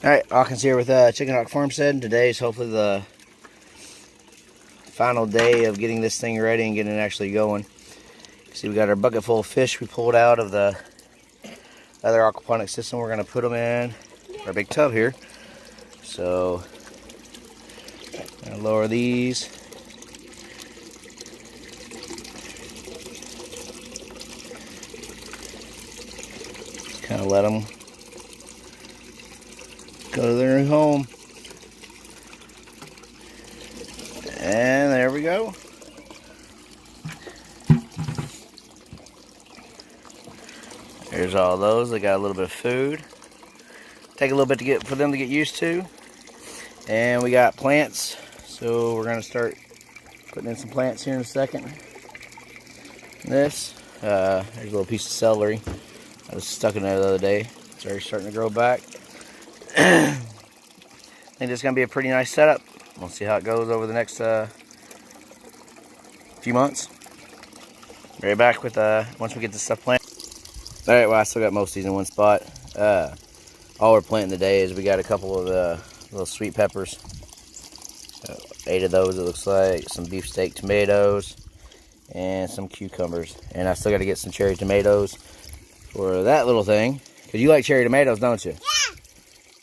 Alright, Hawkins here with Chicken Hawk Farmstead. Today's hopefully the final day of getting this thing ready and getting it actually going. See, we got our bucket full of fish we pulled out of the other aquaponics system. We're going to put them in our big tub here. So, I'm going to lower these. Just kind of let them go to their new home. And there we go. There's all those. They got a little bit of food. Take a little bit for them to get used to. And we got plants. So we're going to start putting in some plants here in a second. There's a little piece of celery. I was stuck in there the other day. It's already starting to grow back. I think it's going to be a pretty nice setup. We'll see how it goes over the next few months. Right back with once we get this stuff planted. Alright, well, I still got most of these in one spot. All we're planting today is we got a couple of little sweet peppers. 8 of those, it looks like. Some beefsteak tomatoes and some cucumbers. And I still got to get some cherry tomatoes for that little thing. Because you like cherry tomatoes, don't you?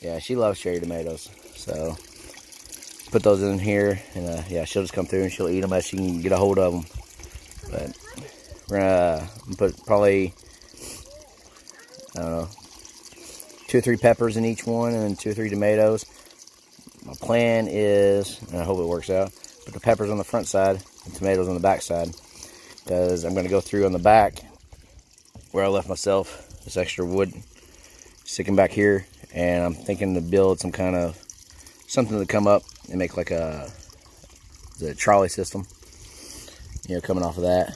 Yeah, she loves cherry tomatoes. So, put those in here, and yeah, she'll just come through and she'll eat them as she can get a hold of them. But we're gonna put probably, I don't know, 2 or 3 peppers in each one, and then 2 or 3 tomatoes. My plan is, and I hope it works out, put the peppers on the front side and tomatoes on the back side, because I'm gonna go through on the back where I left myself this extra wood sticking back here. And I'm thinking to build some kind of something to come up and make like the trolley system, you know, coming off of that.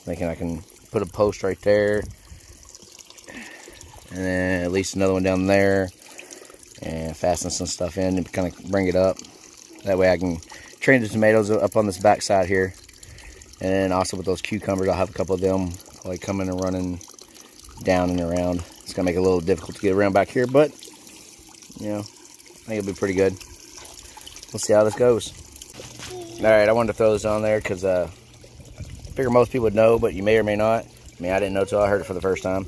Thinking I can put a post right there, and then at least another one down there, and fasten some stuff in and kind of bring it up. That way I can train the tomatoes up on this back side here, and then also with those cucumbers, I'll have a couple of them probably coming and running down and around. It's gonna make it a little difficult to get around back here, but you know, I think it'll be pretty good. We'll see how this goes. Alright, I wanted to throw this on there because I figure most people would know, but you may or may not. I mean, I didn't know till I heard it for the first time.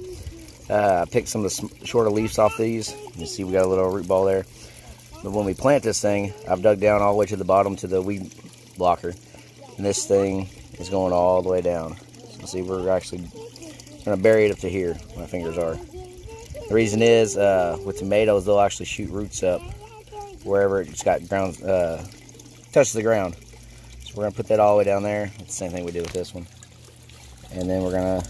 I picked some of the shorter leaves off these. You see we got a little root ball there. But when we plant this thing, I've dug down all the way to the bottom to the weed blocker. And this thing is going all the way down. So see, we're actually going to bury it up to here. My fingers are. The reason is, with tomatoes, they'll actually shoot roots up wherever it's got ground, touches the ground. So we're going to put that all the way down there. It's the same thing we did with this one. And then we're going to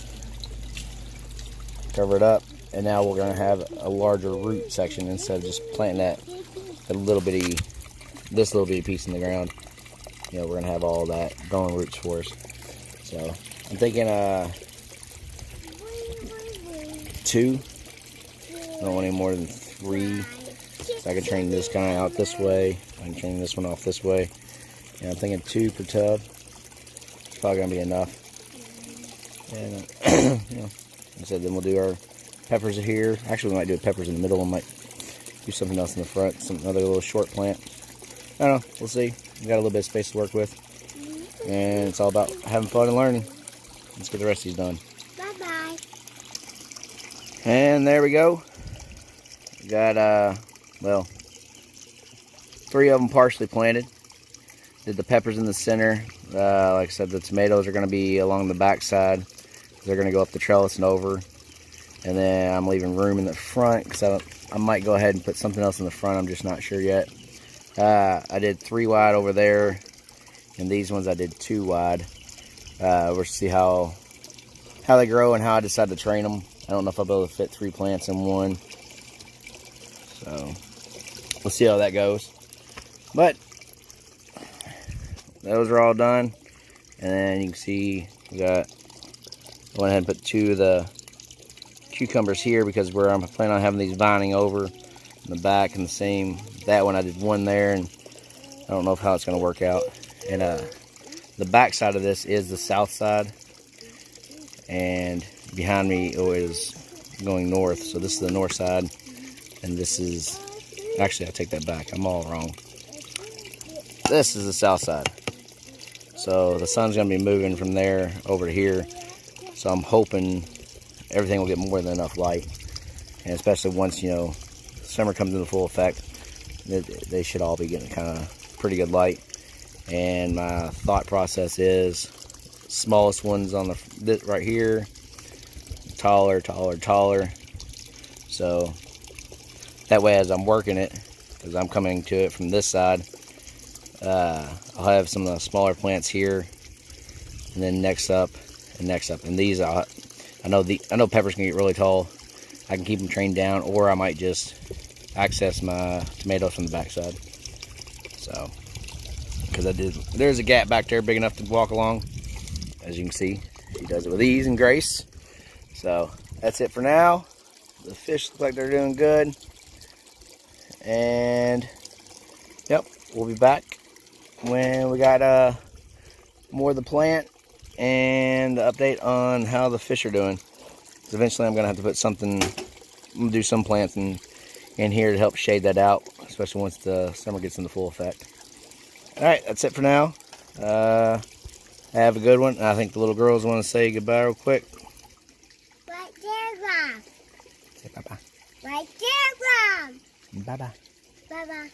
cover it up. And now we're going to have a larger root section instead of just planting this little bitty piece in the ground. You know, we're going to have all that growing roots for us. So I'm thinking 2. I don't want any more than 3. So I can train this guy out this way. I can train this one off this way. And I'm thinking 2 per tub. It's probably going to be enough. And, you know, like I said, then we'll do our peppers here. Actually, we might do peppers in the middle. We might do something else in the front. Another little short plant. I don't know. We'll see. We've got a little bit of space to work with. And it's all about having fun and learning. Let's get the rest of these done. Bye-bye. And there we go. We got, well, 3 of them partially planted. Did the peppers in the center. Like I said, the tomatoes are going to be along the back side. They're going to go up the trellis and over. And then I'm leaving room in the front because I might go ahead and put something else in the front. I'm just not sure yet. I did 3 wide over there. And these ones I did 2 wide. We'll see how they grow and how I decide to train them. I don't know if I'll be able to fit 3 plants in one. So, we'll see how that goes. But, those are all done. And then you can see, I went ahead and put 2 of the cucumbers here because I'm planning on having these vining over in the back, and the same, that one I did 1 there, and I don't know how it's going to work out. And the back side of this is the south side, and behind me is going north. So this is the north side, and this is Actually, I take that back. I'm all wrong. This is the south side. So the sun's going to be moving from there over to here. So I'm hoping everything will get more than enough light. And especially once, you know, summer comes into full effect, they should all be getting kind of pretty good light. And my thought process is smallest ones on the right here, taller, taller, taller. So that way, as I'm working it, because I'm coming to it from this side, I'll have some of the smaller plants here, and then next up and next up. And these, I know peppers can get really tall. I can keep them trained down, or I might just access my tomatoes from the backside. So, because there's a gap back there big enough to walk along. As you can see, she does it with ease and grace. So that's it for now. The fish look like they're doing good. And yep, we'll be back when we got more of the plant and the update on how the fish are doing. Because eventually I'm gonna have to put something, I'm gonna do some planting in here to help shade that out, especially once the summer gets into full effect. All right, that's it for now. Have a good one. I think the little girls want to say goodbye real quick. Right there, Mom. Say bye-bye. Right there, Mom. Bye-bye. Bye-bye.